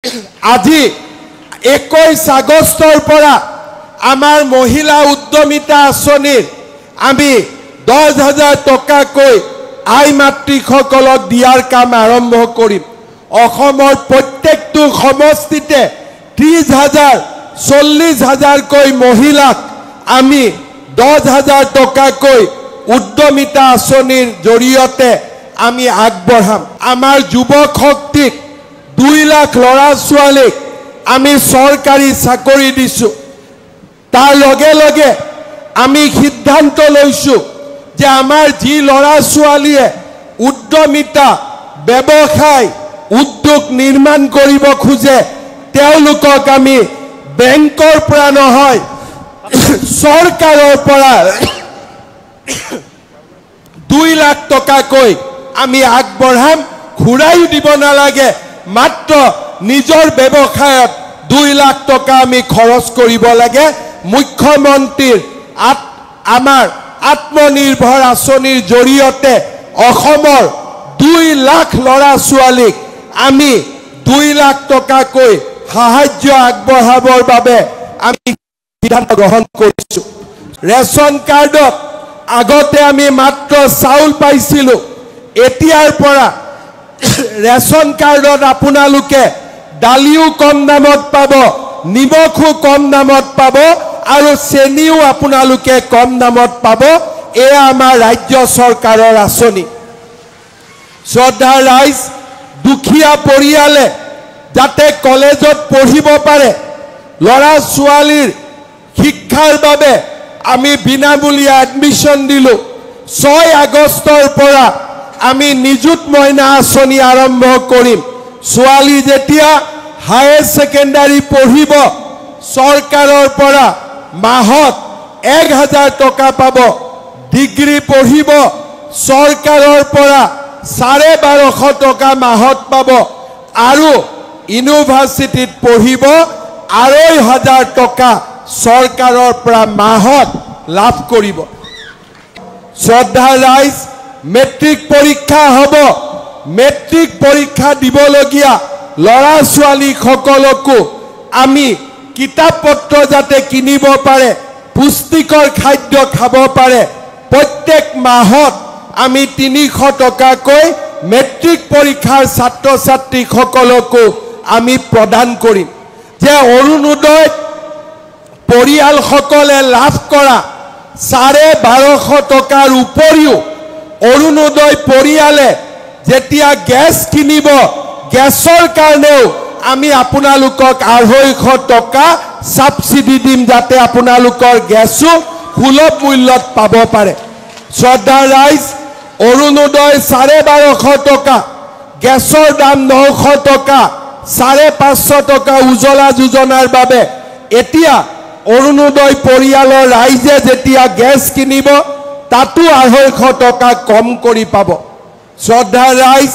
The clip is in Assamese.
আজি 21 আগষ্টৰ পৰা আমাৰ মহিলা উদ্যমিতা আঁচনিৰ আমি 10,000 টকাকৈ আই মাতৃসকলক দিয়াৰ কাম আৰম্ভ কৰিম। অসমৰ প্ৰত্যেকটো সমষ্টিতে 30,000 40,000কৈ মহিলাক আমি 10,000 টকাকৈ উদ্যমিতা আঁচনিৰ জৰিয়তে আমি আগবঢ়াম। আমাৰ যুৱক শক্তিক 2 লাখ ল'ৰা ছোৱালীক আমি চৰকাৰী চাকৰি দিছোঁ। তাৰ লগে লগে আমি সিদ্ধান্ত লৈছোঁ যে আমাৰ যি ল'ৰা ছোৱালীয়ে উদ্যমিতা ব্যৱসায় উদ্যোগ নিৰ্মাণ কৰিব খোজে তেওঁলোকক আমি বেংকৰ পৰা নহয় চৰকাৰৰ পৰা 2 লাখ টকাকৈ আমি আগবঢ়াম। ঘূৰাই দিব নালাগে, মাত্ৰ নিজৰ ব্যৱসায়ত 2 লাখ টকা আমি খৰচ কৰিব লাগে। মুখ্যমন্ত্ৰীৰ আমাৰ আত্মনিৰ্ভৰ আঁচনিৰ জৰিয়তে অসমৰ 2 লাখ ল'ৰা ছোৱালীক আমি 2 লাখ টকাকৈ সাহায্য আগবঢ়াবৰ বাবে আমি সিদ্ধান্ত গ্ৰহণ কৰিছোঁ। ৰেচন কাৰ্ডত আগতে আমি মাত্ৰ চাউল পাইছিলোঁ, এতিয়াৰ পৰা ৰেচন কাৰ্ডত আপোনালোকে দালিও কম দামত পাব, নিমখো কম দামত পাব আৰু চেনিও আপোনালোকে কম দামত পাব। এয়া আমাৰ ৰাজ্য চৰকাৰৰ আঁচনি। শ্ৰদ্ধা ৰাইজ, দুখীয়া পৰিয়ালে যাতে কলেজত পঢ়িব পাৰে, ল'ৰা ছোৱালীৰ শিক্ষাৰ বাবে আমি বিনামূলীয়া এডমিশ্যন দিলোঁ। 6 আগষ্টৰ পৰা আমি নিযুত মইনা আঁচনি আৰম্ভ কৰিম। ছোৱালী যেতিয়া হায়াৰ ছেকেণ্ডাৰী পঢ়িব চৰকাৰৰ পৰা মাহত 1,000 টকা পাব, ডিগ্ৰী পঢ়িব চৰকাৰৰ পৰা 1250 টকা মাহত পাব আৰু ইউনিভাৰ্চিটিত পঢ়িব 2,500 টকা চৰকাৰৰ পৰা মাহত লাভ কৰিব। শ্ৰদ্ধা ৰাইজ, মেট্ৰিক পৰীক্ষা হ'ব। মেট্ৰিক পৰীক্ষা দিবলগীয়া ল'ৰা ছোৱালীসকলকো আমি কিতাপ পত্ৰ যাতে কিনিব পাৰে, পুষ্টিকৰ খাদ্য খাব পাৰে, প্ৰত্যেক মাহত আমি 300 টকাকৈ মেট্ৰিক পৰীক্ষাৰ ছাত্ৰ ছাত্ৰীসকলকো আমি প্ৰদান কৰিম। যে অৰুণোদয় পৰিয়ালসকলে লাভ কৰা 1250 টকাৰ উপৰিও অৰুণোদয় পৰিয়ালে যেতিয়া গেছ কিনিব, গেছৰ কাৰণেও আমি আপোনালোকক 250 টকা সাবসিডি দিম, যাতে আপোনালোকৰ গেছো সুলভ মূল্যত পাব পাৰে। শ্ৰদ্ধা ৰাইজ, অৰুণোদয় 1250 টকা, গেছৰ দাম 900 টকা, 550 টকা উজ্জ্বলা যোজনাৰ বাবে। এতিয়া অৰুণোদয় পৰিয়ালৰ ৰাইজে যেতিয়া গেছ কিনিব তাতো 250 টকা কম কৰি পাব। শ্ৰদ্ধা ৰাইজ,